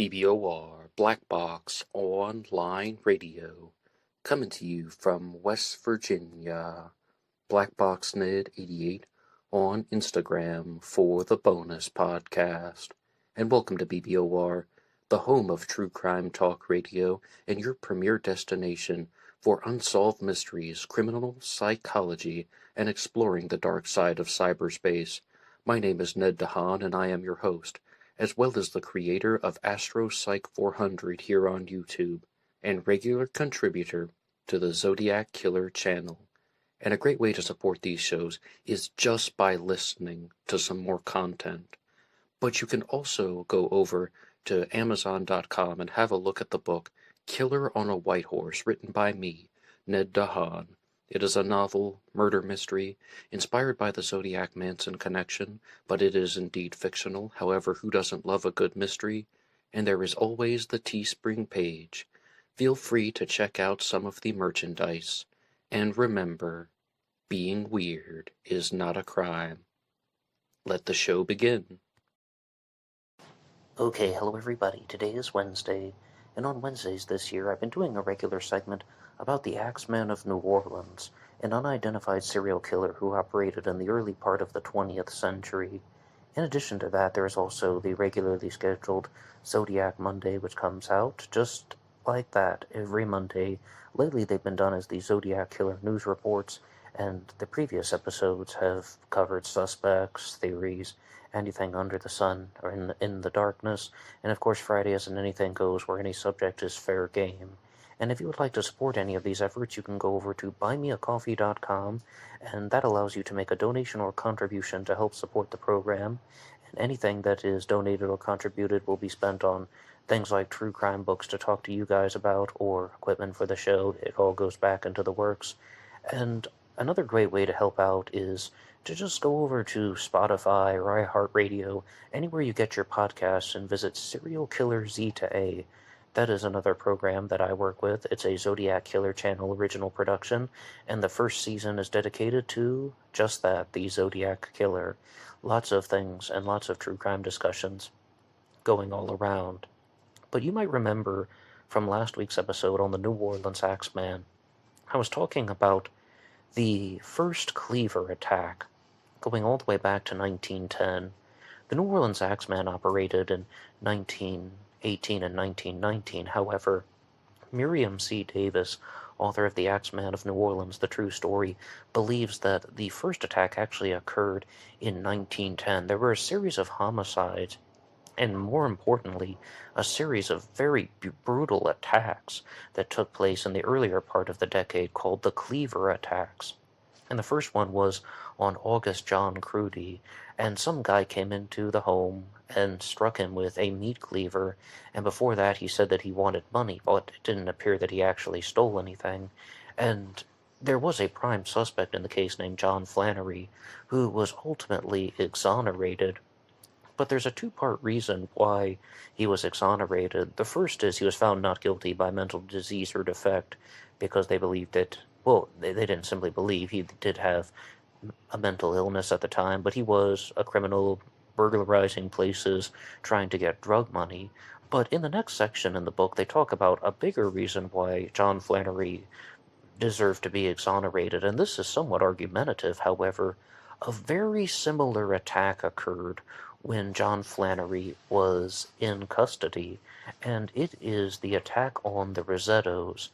BBOR Black Box Online Radio, coming to you from West Virginia. BlackBoxNid88 on Instagram for the bonus podcast. And welcome to BBOR, the home of true crime talk radio and your premier destination for unsolved mysteries, criminal psychology, and exploring the dark side of cyberspace. My name is Ned DeHaan, and I am your host, as well as the creator of AstroPsych 400 here on YouTube, and regular contributor to the Zodiac Killer channel. And a great way to support these shows is just by listening to some more content. But you can also go over to Amazon.com and have a look at the book Killer on a White Horse, written by me, Ned DeHaan. It is a novel, murder mystery, inspired by the Zodiac Manson connection, but it is indeed fictional. However, who doesn't love a good mystery? And there is always the TeeSpring page. Feel free to check out some of the merchandise. And remember, being weird is not a crime. Let the show begin. Okay, hello everybody. Today is Wednesday, and on Wednesdays this year I've been doing a regular segment about the Axeman of New Orleans, an unidentified serial killer who operated in the early part of the 20th century. In addition to that, there is also the regularly scheduled Zodiac Monday, which comes out just like that every Monday. Lately they've been done as the Zodiac Killer News Reports, and the previous episodes have covered suspects, theories, anything under the sun or in the darkness, and of course Friday is an anything goes where any subject is fair game. And if you would like to support any of these efforts, you can go over to BuyMeACoffee.com, and that allows you to make a donation or contribution to help support the program. And anything that is donated or contributed will be spent on things like true crime books to talk to you guys about, or equipment for the show. It all goes back into the works. And another great way to help out is to just go over to Spotify or iHeartRadio, anywhere you get your podcasts, and visit Serial Killer Z to A. That is another program that I work with. It's a Zodiac Killer channel original production, and the first season is dedicated to just that, the Zodiac Killer. Lots of things and lots of true crime discussions going all around. But you might remember from last week's episode on the New Orleans Axeman, I was talking about the first Cleaver attack, going all the way back to 1910. The New Orleans Axeman operated in 1918 and 1919. However, Miriam C. Davis, author of The Axeman of New Orleans, The True Story, believes that the first attack actually occurred in 1910. There were a series of homicides, and more importantly, a series of very brutal attacks that took place in the earlier part of the decade called the Cleaver attacks. And the first one was on August John Crudy, and some guy came into the home and struck him with a meat cleaver, and before that he said that he wanted money, but it didn't appear that he actually stole anything. And there was a prime suspect in the case named John Flannery, who was ultimately exonerated. But there's a two-part reason why he was exonerated. The first is he was found not guilty by mental disease or defect, because they believed that, well, they didn't simply believe, he did have a mental illness at the time, but he was a criminal burglarizing places, trying to get drug money. But in the next section in the book, they talk about a bigger reason why John Flannery deserved to be exonerated, and this is somewhat argumentative. However, a very similar attack occurred when John Flannery was in custody, and it is the attack on the Rosettos.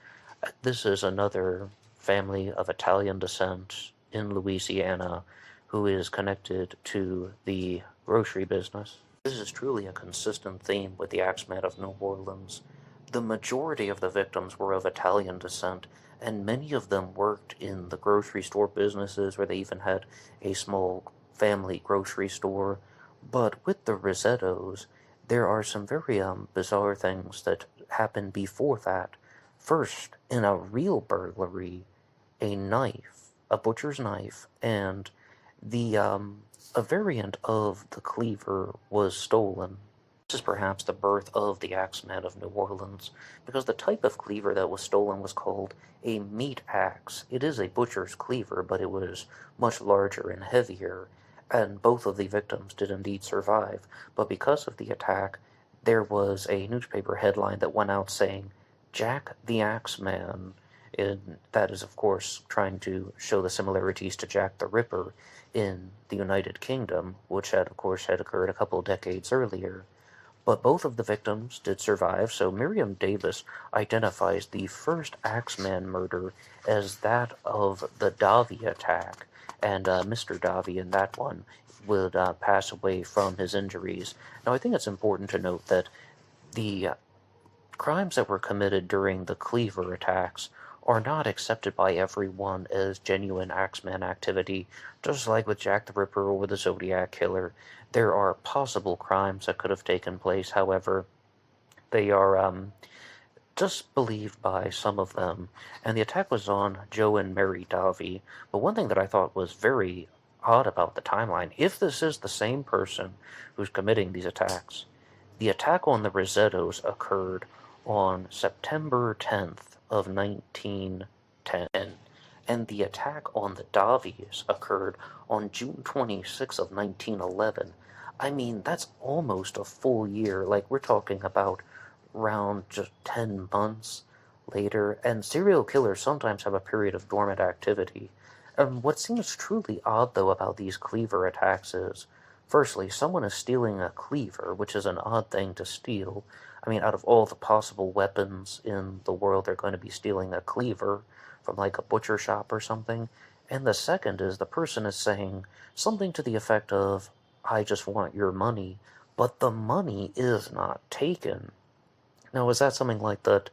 This is another family of Italian descent in Louisiana who is connected to the grocery business. This is truly a consistent theme with the Axeman of New Orleans. The majority of the victims were of Italian descent, and many of them worked in the grocery store businesses, where they even had a small family grocery store. But with the Rosettos, there are some very bizarre things that happened before that. First, in a real burglary, a knife, a butcher's knife, and a variant of the cleaver was stolen. This is perhaps the birth of the Axeman of New Orleans, because the type of cleaver that was stolen was called a meat axe. It is a butcher's cleaver, but it was much larger and heavier, and both of the victims did indeed survive. But because of the attack, there was a newspaper headline that went out saying, Jack the Axeman. That is, of course, trying to show the similarities to Jack the Ripper in the United Kingdom, which had, of course, had occurred a couple of decades earlier. But both of the victims did survive, so Miriam Davis identifies the first Axeman murder as that of the Davy attack, and Mr. Davy in that one would pass away from his injuries. Now, I think it's important to note that the crimes that were committed during the Cleaver attacks are not accepted by everyone as genuine Axeman activity, just like with Jack the Ripper or the Zodiac Killer. There are possible crimes that could have taken place, however, they are just believed by some of them. And the attack was on Joe and Mary Davy. But one thing that I thought was very odd about the timeline, if this is the same person who's committing these attacks, the attack on the Rosettos occurred on September 10th of 1910, and the attack on the Davies occurred on June 26th of 1911. I mean, that's almost a full year. Like, we're talking about around just 10 months later, and serial killers sometimes have a period of dormant activity. And what seems truly odd, though, about these cleaver attacks is, firstly, someone is stealing a cleaver, which is an odd thing to steal. I mean, out of all the possible weapons in the world, they're going to be stealing a cleaver from, like, a butcher shop or something. And the second is the person is saying something to the effect of, I just want your money, but the money is not taken. Now, is that something like that,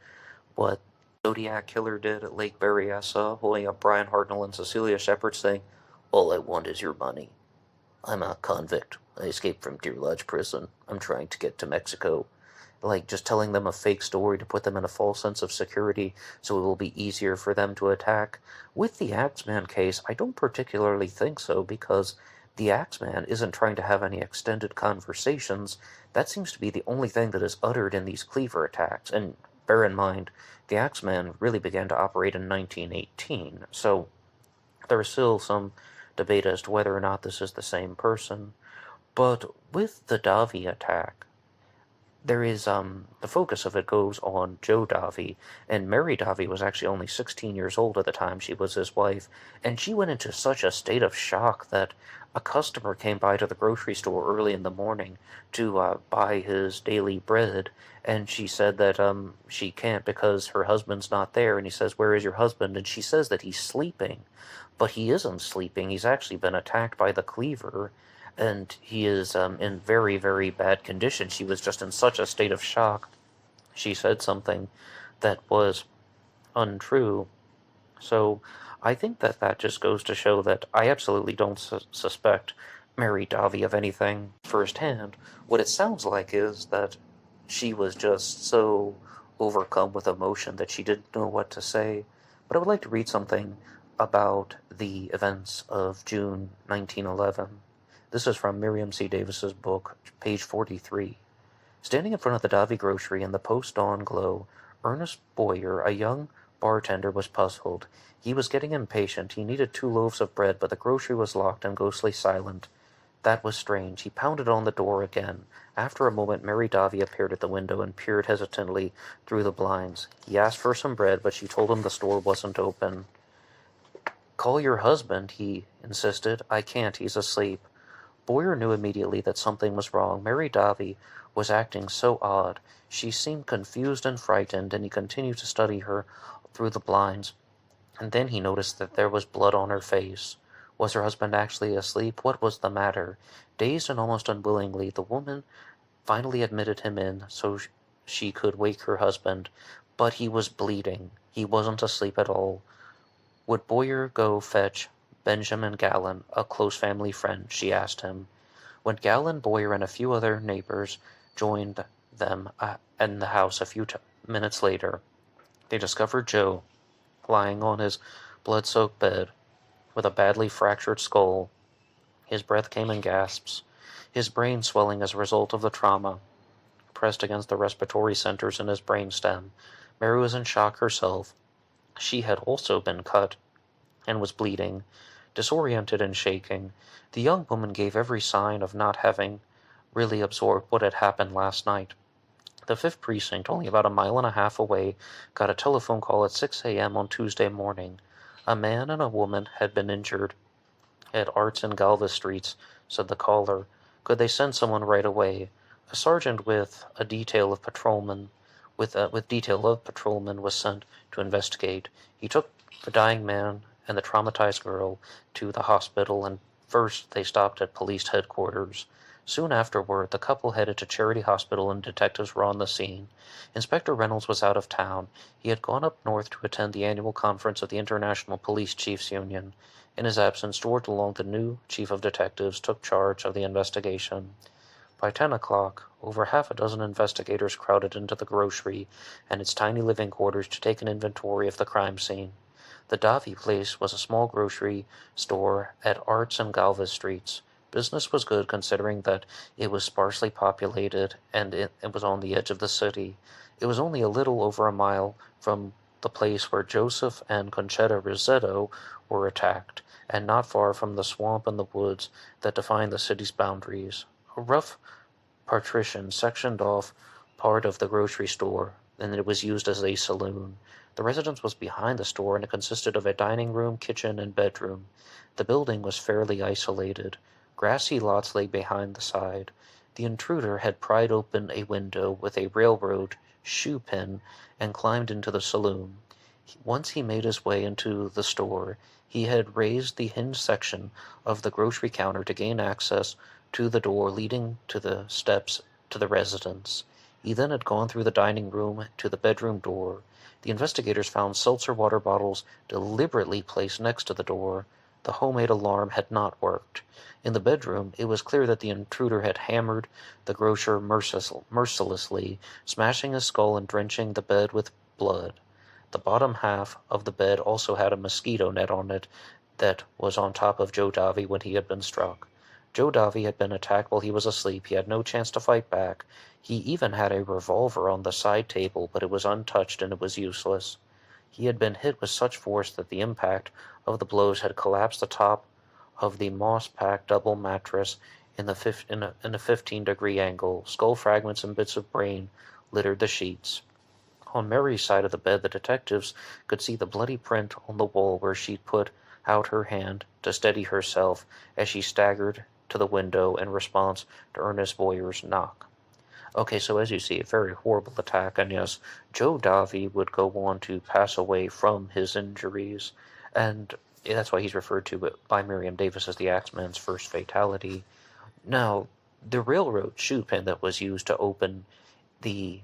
what Zodiac Killer did at Lake Berryessa, holding up Brian Hartnell and Cecilia Shepard saying, all I want is your money. I'm a convict. I escaped from Deer Lodge prison. I'm trying to get to Mexico. Like, just telling them a fake story to put them in a false sense of security so it will be easier for them to attack. With the Axeman case, I don't particularly think so, because the Axeman isn't trying to have any extended conversations. That seems to be the only thing that is uttered in these cleaver attacks. And bear in mind, the Axeman really began to operate in 1918, so there is still some debate as to whether or not this is the same person. But with the Davy attack, there is, the focus of it goes on Joe Davy, and Mary Davy was actually only 16 years old at the time she was his wife, and she went into such a state of shock that a customer came by to the grocery store early in the morning to buy his daily bread, and she said that she can't because her husband's not there, and he says, where is your husband? And she says that he's sleeping, but he isn't sleeping. He's actually been attacked by the cleaver, and he is in very, very bad condition. She was just in such a state of shock. She said something that was untrue. So I think that that just goes to show that I absolutely don't suspect Mary Davy of anything firsthand. What it sounds like is that she was just so overcome with emotion that she didn't know what to say. But I would like to read something about the events of June 1911. This is from Miriam C. Davis's book, page 43. Standing in front of the Davy grocery in the post-dawn glow, Ernest Boyer, a young bartender, was puzzled. He was getting impatient. He needed 2 loaves of bread, but the grocery was locked and ghostly silent. That was strange. He pounded on the door again. After a moment, Mary Davy appeared at the window and peered hesitantly through the blinds. He asked for some bread, but she told him the store wasn't open. Call your husband, he insisted. I can't. He's asleep. Boyer knew immediately that something was wrong. Mary Davy was acting so odd. She seemed confused and frightened, and he continued to study her through the blinds. And then he noticed that there was blood on her face. Was her husband actually asleep? What was the matter? Dazed and almost unwillingly, the woman finally admitted him in so she could wake her husband. But he was bleeding. He wasn't asleep at all. Would Boyer go fetch Benjamin Gallen, a close family friend? She asked him. When Gallen, Boyer, and a few other neighbors joined them in the house a few minutes later, they discovered Joe lying on his blood-soaked bed with a badly fractured skull. His breath came in gasps, his brain swelling as a result of the trauma pressed against the respiratory centers in his brainstem. Mary was in shock herself. She had also been cut and was bleeding. Disoriented and shaking, the young woman gave every sign of not having really absorbed what had happened last night. The 5th Precinct, only about a mile and a half away, got a telephone call at 6 a.m. on Tuesday morning. A man and a woman had been injured at Arts and Galvez Streets, said the caller. Could they send someone right away? A sergeant with detail of patrolmen was sent to investigate. He took the dying man and the traumatized girl to the hospital, and first they stopped at police headquarters. Soon afterward, the couple headed to Charity Hospital and detectives were on the scene. Inspector Reynolds was out of town. He had gone up north to attend the annual conference of the International Police Chiefs Union. In his absence, George DeLong, the new chief of detectives, took charge of the investigation. By 10 o'clock, over half a dozen investigators crowded into the grocery and its tiny living quarters to take an inventory of the crime scene. The Davy place was a small grocery store at Arts and Galvez Streets. Business was good considering that it was sparsely populated and it was on the edge of the city. It was only a little over a mile from the place where Joseph and Conchetta Rosetto were attacked, and not far from the swamp and the woods that defined the city's boundaries. A rough partition sectioned off part of the grocery store, and it was used as a saloon. The residence was behind the store, and it consisted of a dining room, kitchen, and bedroom. The building was fairly isolated. Grassy lots lay behind the side. The intruder had pried open a window with a railroad shoe pin and climbed into the saloon. Once he made his way into the store, he had raised the hinged section of the grocery counter to gain access to the door leading to the steps to the residence. He then had gone through the dining room to the bedroom door. The investigators found seltzer water bottles deliberately placed next to the door. The homemade alarm had not worked. In the bedroom, it was clear that the intruder had hammered the grocer mercilessly, smashing his skull and drenching the bed with blood. The bottom half of the bed also had a mosquito net on it that was on top of Joe Davy when he had been struck. Joe Davy had been attacked while he was asleep. He had no chance to fight back. He even had a revolver on the side table, but it was untouched and it was useless. He had been hit with such force that the impact of the blows had collapsed the top of the moss-packed double mattress in a 15-degree angle. Skull fragments and bits of brain littered the sheets. On Mary's side of the bed, the detectives could see the bloody print on the wall where she'd put out her hand to steady herself as she staggered to the window in response to Ernest Boyer's knock. Okay, so as you see, a very horrible attack, and yes, Joe Davy would go on to pass away from his injuries, and that's why he's referred to by Miriam Davis as the Axeman's first fatality. Now, the railroad shoe pin that was used to open the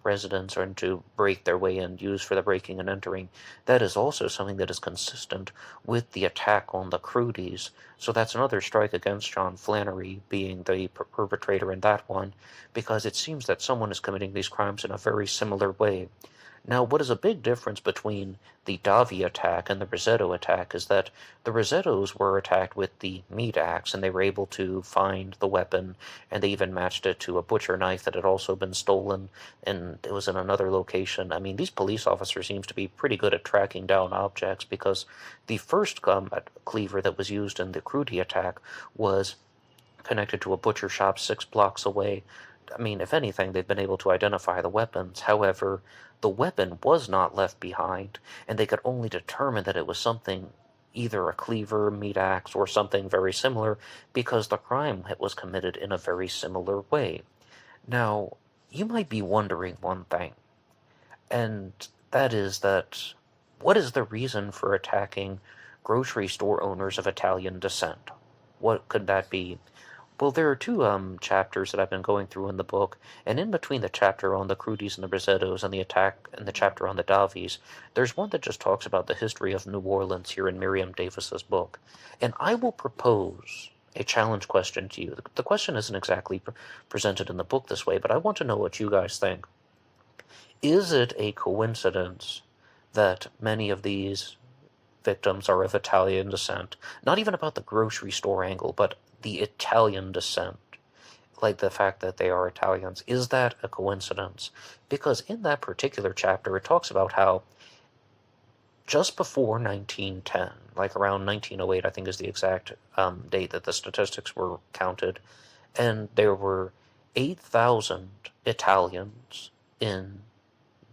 residents or to break their way in, used for the breaking and entering, that is also something that is consistent with the attack on the Crudies. So that's another strike against John Flannery being the perpetrator in that one, because it seems that someone is committing these crimes in a very similar way. Now, what is a big difference between the Davy attack and the Rosetto attack is that the Rosettos were attacked with the meat axe, and they were able to find the weapon, and they even matched it to a butcher knife that had also been stolen, and it was in another location. I mean, these police officers seem to be pretty good at tracking down objects, because the first cleaver that was used in the Crudy attack was connected to a butcher shop 6 blocks away. I mean, if anything, they've been able to identify the weapons. However, the weapon was not left behind, and they could only determine that it was something, either a cleaver, meat axe, or something very similar, because the crime was committed in a very similar way. Now, you might be wondering one thing, and that is that, what is the reason for attacking grocery store owners of Italian descent? What could that be? Well, there are two chapters that I've been going through in the book, and in between the chapter on the Crudies and the Rosettos and the attack and the chapter on the Davies, there's one that just talks about the history of New Orleans here in Miriam Davis's book. And I will propose a challenge question to you. The question isn't exactly presented in the book this way, but I want to know what you guys think. Is it a coincidence that many of these victims are of Italian descent? Not even about the grocery store angle, but the Italian descent, like the fact that they are Italians. Is that a coincidence? Because in that particular chapter, it talks about how just before 1910, like around 1908, I think is the exact date that the statistics were counted, and there were 8,000 Italians in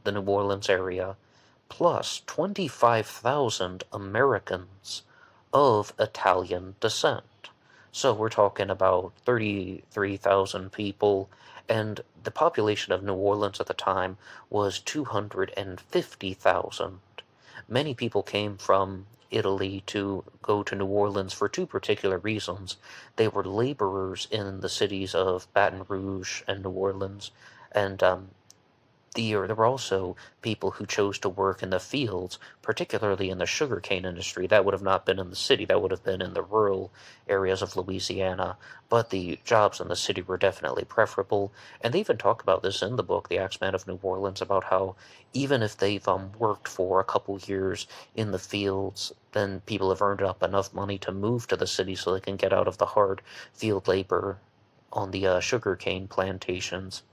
the New Orleans area, plus 25,000 Americans of Italian descent. So we're talking about 33,000 people, and the population of New Orleans at the time was 250,000. Many people came from Italy to go to New Orleans for two particular reasons. They were laborers in the cities of Baton Rouge and New Orleans, and there were also people who chose to work in the fields, particularly in the sugarcane industry. That would have not been in the city, that would have been in the rural areas of Louisiana, but the jobs in the city were definitely preferable. And they even talk about this in the book, The Axeman of New Orleans, about how even if they've worked for a couple years in the fields, then people have earned up enough money to move to the city so they can get out of the hard field labor on the sugarcane plantations.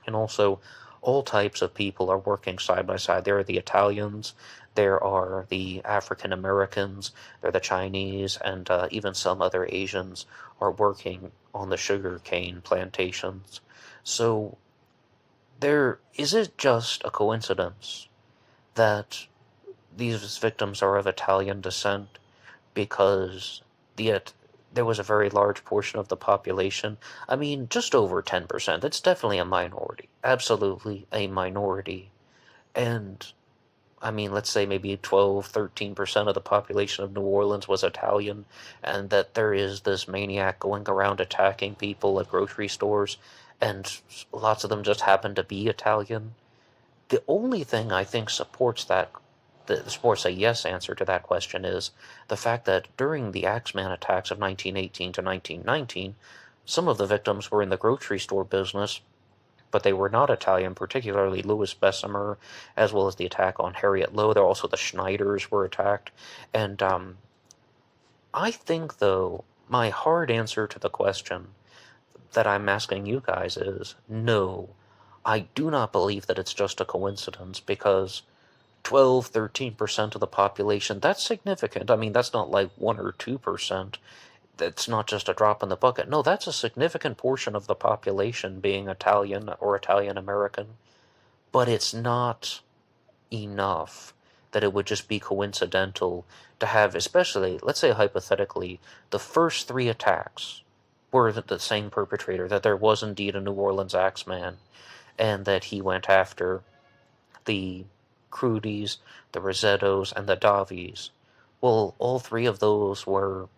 And also, all types of people are working side by side. There are the Italians, there are the African Americans, there are the Chinese, and even some other Asians are working on the sugarcane plantations. So, is it just a coincidence that these victims are of Italian descent because there was a very large portion of the population? I mean, just over 10%. It's definitely a minority. Absolutely a minority. And, I mean, let's say maybe 12, 13% of the population of New Orleans was Italian, and that there is this maniac going around attacking people at grocery stores, and lots of them just happen to be Italian. The only thing I think supports a yes answer to that question is the fact that during the Axeman attacks of 1918 to 1919, some of the victims were in the grocery store business, but they were not Italian, particularly Louis Bessemer, as well as the attack on Harriet Lowe. There also the Schneiders were attacked. And I think, though, my hard answer to the question that I'm asking you guys is no. I do not believe that it's just a coincidence, because 12, 13% of the population, that's significant. I mean, that's not like 1 or 2%. That's not just a drop in the bucket. No, that's a significant portion of the population being Italian or Italian American. But it's not enough that it would just be coincidental to have, especially, let's say hypothetically, the first 3 attacks were the same perpetrator, that there was indeed a New Orleans Axeman, and that he went after the Crudies, the Rosettos, and the Davies. Well, all 3 of those were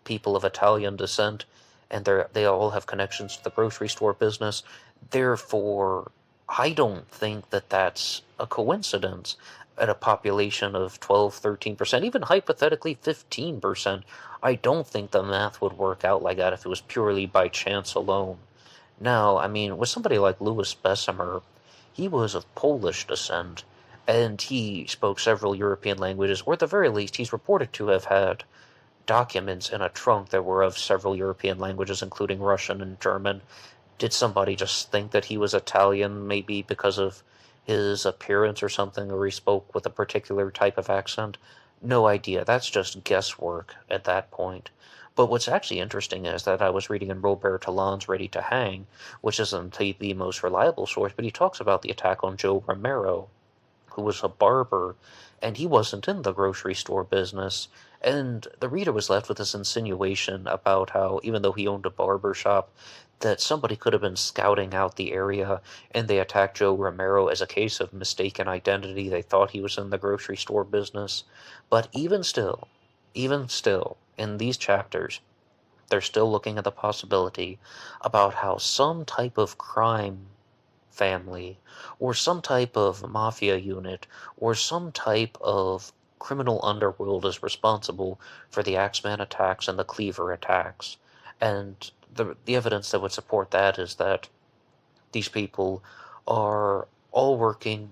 people of Italian descent, and they all have connections to the grocery store business. Therefore, I don't think that that's a coincidence at a population of 12, 13%, even hypothetically 15%. I don't think the math would work out like that if it was purely by chance alone. Now, I mean, with somebody like Louis Bessemer, he was of Polish descent, and he spoke several European languages, or at the very least, he's reported to have had documents in a trunk that were of several European languages, including Russian and German. Did somebody just think that he was Italian, maybe because of his appearance or something, or he spoke with a particular type of accent? No idea. That's just guesswork at that point. But what's actually interesting is that I was reading in Robert Talon's Ready to Hang, which isn't the most reliable source, but he talks about the attack on Joe Romero, who was a barber, and he wasn't in the grocery store business. And the reader was left with this insinuation about how, even though he owned a barber shop, that somebody could have been scouting out the area, and they attacked Joe Romero as a case of mistaken identity. They thought he was in the grocery store business. But even still, in these chapters, they're still looking at the possibility about how some type of crime family, or some type of mafia unit, or some type of criminal underworld is responsible for the Axeman attacks and the Cleaver attacks. And the evidence that would support that is that these people are all working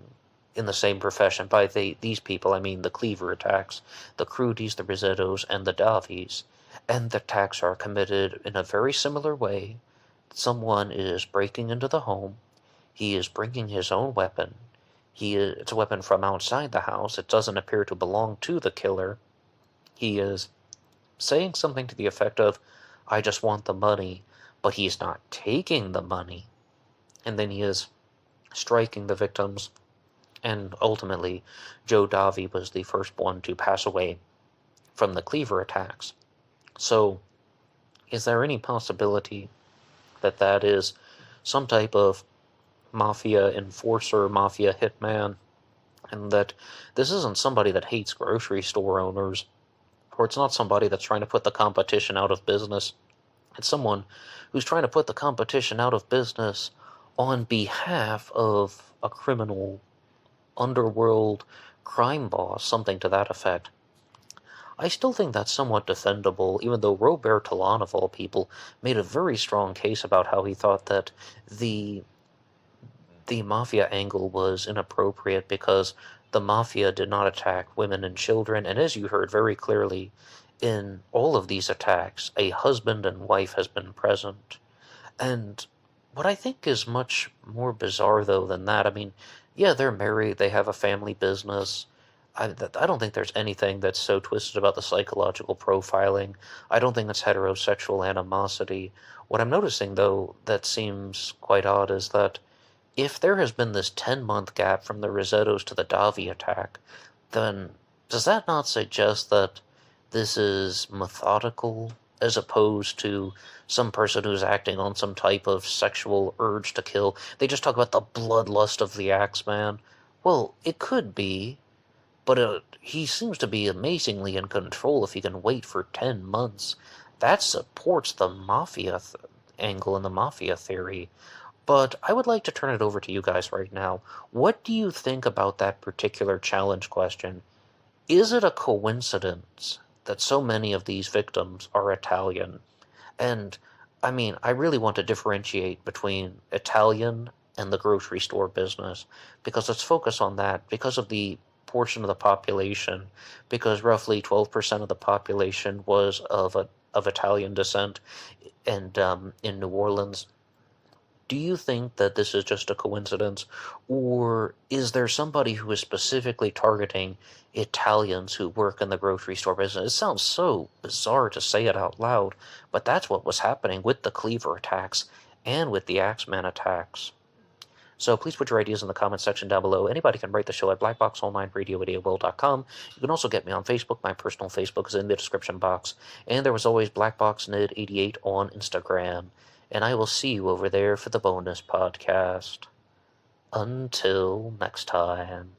in the same profession. By these people, I mean the Cleaver attacks, the Crudies, the Rosettos, and the Davies. And the attacks are committed in a very similar way. Someone is breaking into the home. He is bringing his own weapon. It's a weapon from outside the house. It doesn't appear to belong to the killer. He is saying something to the effect of, "I just want the money," but he's not taking the money. And then he is striking the victims. And ultimately, Joe Davi was the first one to pass away from the Cleaver attacks. So, is there any possibility that that is some type of mafia enforcer, mafia hitman, and that this isn't somebody that hates grocery store owners, or it's not somebody that's trying to put the competition out of business? It's someone who's trying to put the competition out of business on behalf of a criminal underworld crime boss, something to that effect. I still think that's somewhat defendable, even though Robert Talon, of all people, made a very strong case about how he thought that the mafia angle was inappropriate because the mafia did not attack women and children, and as you heard very clearly, in all of these attacks, a husband and wife has been present. And what I think is much more bizarre, though, than that, I mean, yeah, they're married, they have a family business. I don't think there's anything that's so twisted about the psychological profiling. I don't think it's heterosexual animosity. What I'm noticing, though, that seems quite odd is that if there has been this 10-month gap from the Rosettos to the Davi attack, then does that not suggest that this is methodical as opposed to some person who's acting on some type of sexual urge to kill? They just talk about the bloodlust of the Axeman. Well, it could be, but he seems to be amazingly in control if he can wait for 10 months. That supports the mafia angle and the mafia theory. But I would like to turn it over to you guys right now. What do you think about that particular challenge question? Is it a coincidence that so many of these victims are Italian? And, I mean, I really want to differentiate between Italian and the grocery store business, because let's focus on that because of the portion of the population, because roughly 12% of the population was of Italian descent, and in New Orleans. Do you think that this is just a coincidence, or is there somebody who is specifically targeting Italians who work in the grocery store business? It sounds so bizarre to say it out loud, but that's what was happening with the Cleaver attacks and with the Axeman attacks. So please put your ideas in the comments section down below. Anybody can write the show at BlackBoxOnlineRadio@AOL.com. You can also get me on Facebook. My personal Facebook is in the description box. And there was always BlackBoxNid88 on Instagram. And I will see you over there for the bonus podcast. Until next time.